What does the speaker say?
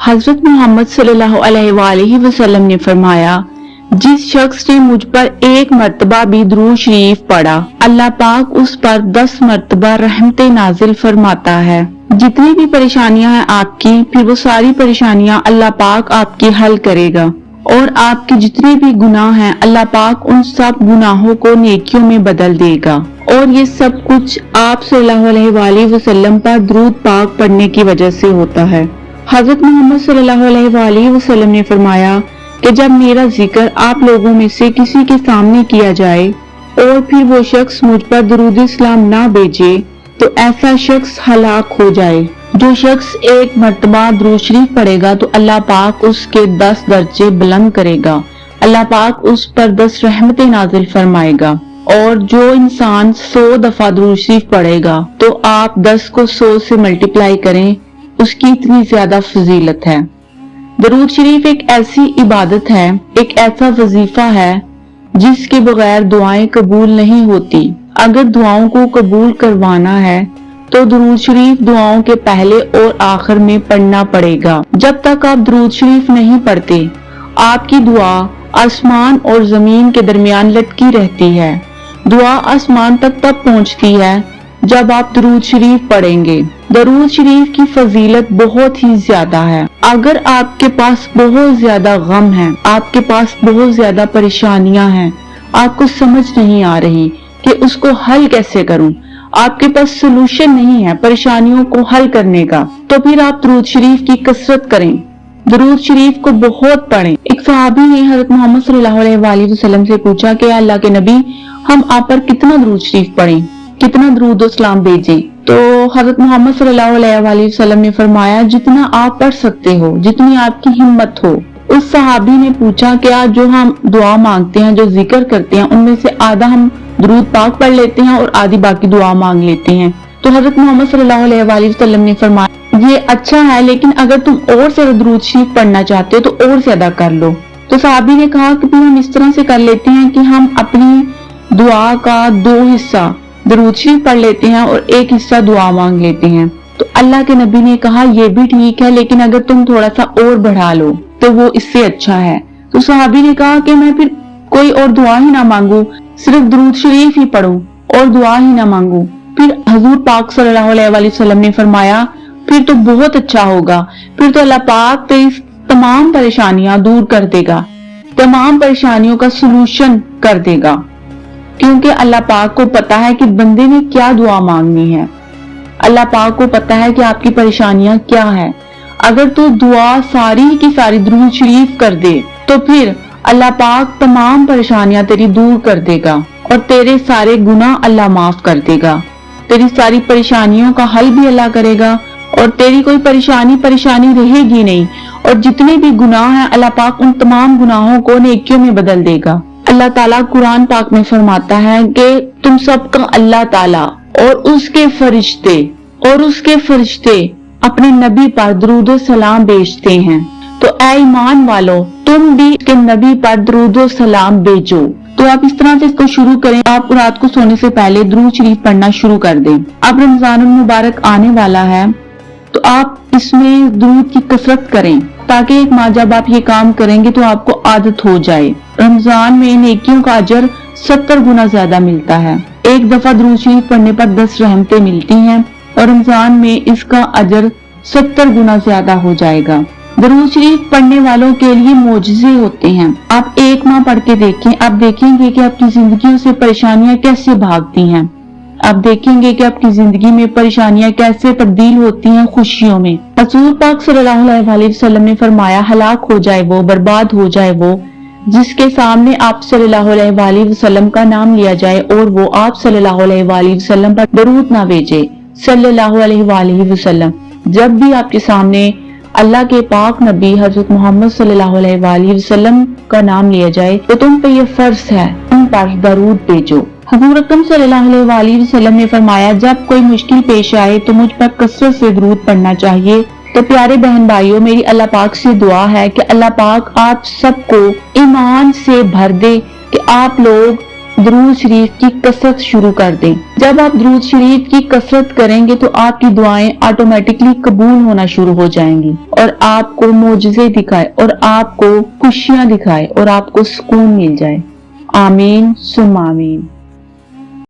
हजरत मोहम्मद सल्लल्लाहु अलैहि वसल्लम ने फरमाया, जिस शख्स ने मुझ पर एक मर्तबा भी दुरूद शरीफ पढ़ा, अल्लाह पाक उस पर 10 मर्तबा रहमतें नाजिल फरमाता है। जितनी भी परेशानियां हैं आपकी, फिर वो सारी परेशानियां अल्लाह पाक आपकी हल करेगा और आपके जितने भी गुनाह हैं अल्लाह पाक उन सब गुनाहों को नेकियों में बदल देगा। और ये सब कुछ आप सल्लल्लाहु अलैहि वसल्लम पर दुरूद पाक पढ़ने की वजह से होता है। हजरत मोहम्मद सल्लल्लाहु अलैहि वसल्लम ने फरमाया कि जब मेरा जिक्र आप लोगों में से किसी के सामने किया जाए और फिर वो शख्स मुझ पर दुरूद सलाम ना भेजे तो ऐसा शख्स हलाक हो जाए। जो शख्स एक मर्तबा दुरूद शरीफ पढ़ेगा तो अल्लाह पाक उसके 10 दर्जे बुलंद करेगा, अल्लाह पाक उस पर 10 रहमतें नाजिल फरमाएगा। और जो इंसान 100 दफा दुरूद शरीफ पढ़ेगा तो आप 10 को 100 से मल्टीप्लाई करें, उसकी इतनी ज्यादा फजीलत है। दुरूद शरीफ एक ऐसी इबादत है, एक ऐसा वजीफा है जिसके बगैर दुआएं कबूल नहीं होती। अगर दुआओं को कबूल करवाना है तो दुरूद शरीफ दुआओं के पहले और आखिर में पढ़ना पड़ेगा। जब तक आप दुरूद शरीफ नहीं पढ़ते, आपकी दुआ आसमान और जमीन के दरमियान लटकी रहती है। दुआ आसमान तक तब पहुंचती है जब आप दुरूद शरीफ पढ़ेंगे। दुरूद शरीफ की फजीलत बहुत ही ज्यादा है। अगर आपके पास बहुत ज्यादा गम है, आपके पास बहुत ज्यादा परेशानियां हैं, आपको समझ नहीं आ रही कि उसको हल कैसे करूं, आपके पास सोल्यूशन नहीं है परेशानियों को हल करने का, तो फिर आप दुरूद शरीफ की कसरत करें, दुरूद शरीफ को बहुत पढ़ें। एक सहाबी ने हजरत मोहम्मद सल्लल्लाहु अलैहि वसल्लम से पूछा कि अल्लाह के नबी, हम आप पर कितना दुरूद शरीफ पढ़ें, कितना दुरूद सलाम भेजें? तो हजरत मोहम्मद सल्लल्लाहु अलैहि वसल्लम ने फरमाया, जितना आप पढ़ सकते हो, जितनी आपकी हिम्मत हो। उस सहाबी ने पूछा, क्या जो हम दुआ मांगते हैं, जो जिक्र करते हैं, उनमें से आधा हम दुरूद पाक पढ़ लेते हैं और आधी बाकी दुआ मांग लेते हैं? तो हजरत मोहम्मद सल्लल्लाहु अलैहि वसल्लम ने फरमाया, ये अच्छा है, लेकिन अगर तुम और ज्यादा दुरूद शरीफ पढ़ना चाहते हो तो और ज्यादा कर लो। तो सहाबी ने कहा कि हम इस तरह से कर लेते हैं कि हम अपनी दुआ का 2 हिस्सा दुरूद शरीफ पढ़ लेते हैं और 1 हिस्सा दुआ मांग लेते हैं। तो अल्लाह के नबी ने कहा, ये भी ठीक है, लेकिन अगर तुम थोड़ा सा और बढ़ा लो तो वो इससे अच्छा है। तो सहाबी ने कहा कि मैं फिर कोई और दुआ ही ना मांगू, सिर्फ दुरूद शरीफ ही पढ़ूं और दुआ ही ना मांगू। फिर हजूर पाक सल्लल्लाहु अलैहि वसल्लम ने फरमाया, फिर तो बहुत अच्छा होगा, फिर तो अल्लाह पाक तेरी तमाम परेशानियां दूर कर देगा, तमाम परेशानियों का सलूशन कर देगा, क्योंकि अल्लाह पाक को पता है कि बंदे ने क्या दुआ मांगनी है। अल्लाह पाक को पता है कि आपकी परेशानियां क्या है। अगर तू दुआ सारी की सारी दुरूद शरीफ कर दे तो फिर अल्लाह पाक तमाम परेशानियां तेरी दूर कर देगा और तेरे सारे गुनाह अल्लाह माफ कर देगा। तेरी सारी परेशानियों का हल भी अल्लाह करेगा और तेरी कोई परेशानी रहेगी नहीं। और जितने भी गुनाह हैं अल्लाह पाक उन तमाम गुनाहों को नेकियों में बदल देगा। अल्लाह ताला कुरान पाक में फरमाता है कि तुम सबका अल्लाह ताला और उसके फरिश्ते अपने नबी पर दुरूद सलाम भेजते हैं। तो ऐ ईमान वालों, तुम भी के नबी पर दुरूद सलाम भेजो। तो आप इस तरह से इसको शुरू करें। आप रात को सोने से पहले दुरूद शरीफ पढ़ना शुरू कर दें। अब रमजान मुबारक आने वाला है तो आप इसमें दुरूद की कसरत करें, ताकि एक माह जब आप ये काम करेंगे तो आपको आदत हो जाए। रमजान में नेकियों का अजर 70 गुना ज्यादा मिलता है। एक दफा दुरूद शरीफ पढ़ने पर 10 रहमतें मिलती हैं और रमजान में इसका अजर 70 गुना ज्यादा हो जाएगा। दुरूद शरीफ पढ़ने वालों के लिए मोजज़े होते हैं। आप 1 माह पढ़ के देखें, आप देखेंगे कि आपकी जिंदगी से परेशानियां कैसे भागती हैं। आप देखेंगे कि आपकी जिंदगी में परेशानियां कैसे तब्दील होती हैं खुशियों में। रसूल पाक सल्लल्लाहु अलैहि वसल्लम ने फरमाया, हलाक हो जाए वो, बर्बाद हो जाए वो जिसके सामने आप सल्लल्लाहु अलैहि वसल्लम का नाम लिया जाए और वो आप सल्लल्लाहु अलैहि वसल्लम पर दरूद ना भेजे। सल्लल्लाहु अलैहि वसल्लम, जब भी आपके सामने अल्लाह के पाक नबी हजरत मोहम्मद सल्लल्लाहु अलैहि वसल्लम का नाम लिया जाए तो तुम पे ये फर्ज है, तुम पर दरूद भेजो। हजूर अकरम सल्लल्लाहु अलैहि वसल्लम ने फरमाया, जब कोई मुश्किल पेश आए तो मुझ पर कसरत से दरूद पढ़ना चाहिए। तो प्यारे बहन भाइयों, मेरी अल्लाह पाक से दुआ है कि अल्लाह पाक आप सबको ईमान से भर दे कि आप लोग درود شریف کی کثرت شروع کر دیں۔ جب آپ درود شریف کی کثرت کریں گے تو آپ کی دعائیں آٹومیٹکلی قبول ہونا شروع ہو جائیں گی اور آپ کو معجزے دکھائے اور آپ کو خوشیاں دکھائے اور آپ کو سکون مل جائے۔ آمین ثم آمین۔